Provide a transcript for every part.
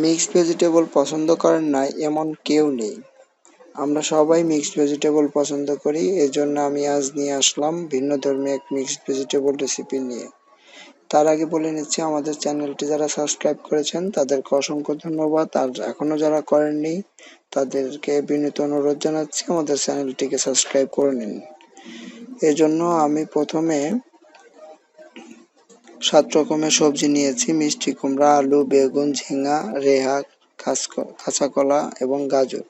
Mixed vegetable পছন্দ করেন না এমন কেউ নেই। আমরা সবাই মিক্সড ভেজিটেবল পছন্দ করি, এজন্য আমি আজ নিয়ে আসলাম ভিন্ন ধর্মী এক মিক্সড ভেজিটেবল রেসিপি নিয়ে। তার আগে বলে নিচ্ছি, আমাদের চ্যানেলটি যারা সাবস্ক্রাইব করেছেন তাদেরকে অসংখ্য ধন্যবাদ, আর এখনো যারা করেননি তাদেরকে বিনীত অনুরোধ জানাচ্ছি আমাদের চ্যানেলটিকে সাবস্ক্রাইব করে নিন। এজন্য আমি প্রথমে 7 রকমের সবজি নিয়েছি: মিষ্টি কুমড়া, আলু, বেগুন, ঝিঙা, রেহা, কাঁচা কলা এবং গাজর।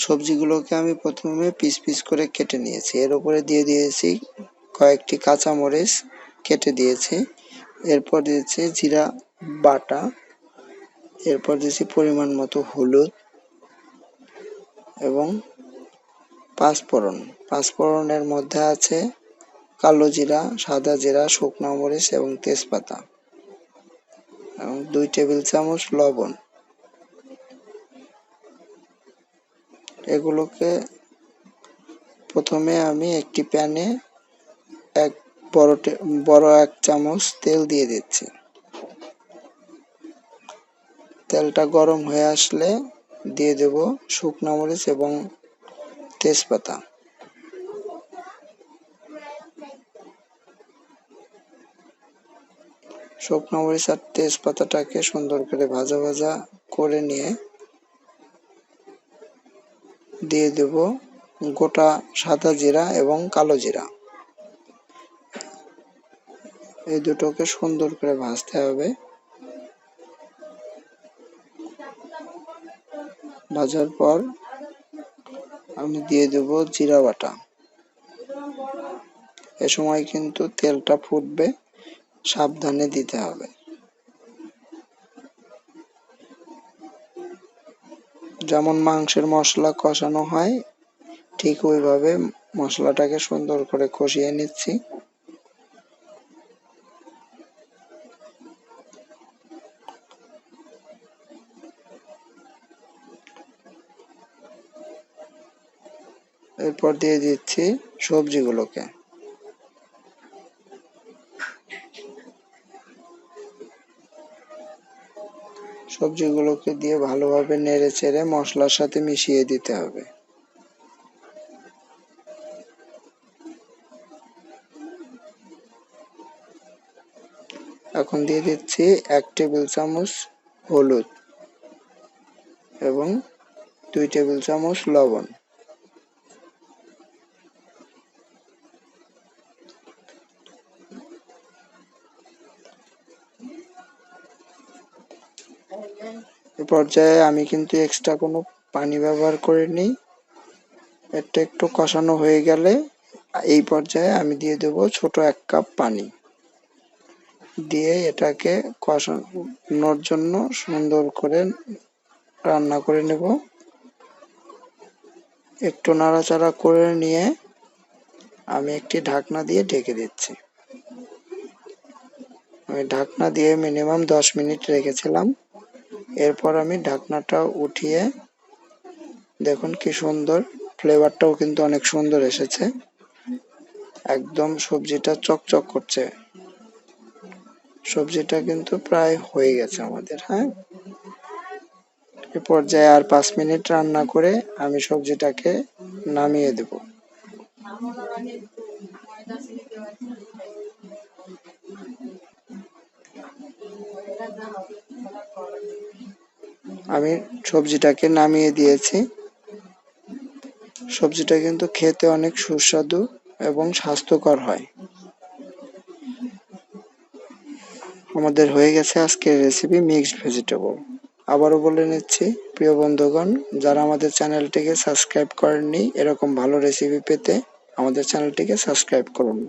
সবজিগুলোকে আমি প্রথমে পিস পিস করে কেটে নিয়েছি। এর উপরে দিয়ে দিয়েছি কয়েকটি কাঁচামরিচ কেটে দিয়েছি। এরপর দিয়েছি জিরা বাটা। এরপর দিয়েছি পরিমাণ মতো হলুদ এবং পাঁচফোড়নের মধ্যে আছে কালো জিরা, সাদা জিরা, শুকনো মরিচ এবং তেজপাতা এবং 2 টেবিল চামচ লবণ। এগুলোকে প্রথমে আমি একটি প্যানে বড় 1 চামচ তেল দিয়ে দিচ্ছি। তেলটা গরম হয়ে আসলে দিয়ে দেব শুকনো মরিচ এবং তেজপাতা। শুকনো মরিচ আর তেজপাতাটাকে সুন্দর করে ভাজা ভাজা করে নিয়ে দিয়ে দেব গোটা সাদা জিরা এবং কালো জিরা। এই দুটোকে সুন্দর করে ভাজতে হবে। ভাজার পর আমি দিয়ে দেব জিরা বাটা। এ সময় কিন্তু তেলটা ফুটবে, সাবধানে দিতে হবে। যেমন মাংসের মশলা কষানো হয় ঠিক ওইভাবে মশলাটাকে সুন্দর করে কষিয়ে নিচ্ছি। এরপর দিয়ে দিচ্ছি সবজিগুলোকে। সবজিগুলোকে দিয়ে ভালোভাবে নেড়ে চেড়ে মশলার সাথে মিশিয়ে দিতে হবে। এখন দিয়ে দিচ্ছি 1 টেবিল চামচ হলুদ এবং 2 টেবিল চামচ লবণ। এ পর্যায়ে আমি কিন্তু এক্সট্রা কোনো পানি ব্যবহার করিনি। এটা একটু কষানো হয়ে গেলে এই পর্যায়ে আমি দিয়ে দেব ছোট 1 কাপ পানি। দিয়ে এটাকে কষানোর জন্য সুন্দর করে রান্না করে নেব। একটু নাড়াচাড়া করে নিয়ে আমি একটি ঢাকনা দিয়ে ঢেকে দিচ্ছি। আমি ঢাকনা দিয়ে মিনিমাম 10 মিনিট রেখেছিলাম। এরপর আমি ঢাকনাটা উঠিয়ে দেখুন কি সুন্দর, ফ্লেভারটাও কিন্তু অনেক সুন্দর এসেছে। একদম সবজিটা চকচক করছে। সবজিটা কিন্তু প্রায় হয়ে গেছে আমাদের। এ পর্যায়ে আর 5 মিনিট রান্না করে আমি সবজিটাকে নামিয়ে দেব। আমি সবজিটাকে নামিয়ে দিয়েছি। সবজিটা কিন্তু খেতে অনেক সুস্বাদু এবং স্বাস্থ্যকর হয়। আমাদের হয়ে গেছে আজকের রেসিপি মিক্সড ভেজিটেবল। আবারও বলে নিচ্ছি, প্রিয় বন্ধুগণ, যারা আমাদের চ্যানেলটিকে সাবস্ক্রাইব করেননি এরকম ভালো রেসিপি পেতে আমাদের চ্যানেলটিকে সাবস্ক্রাইব করুন।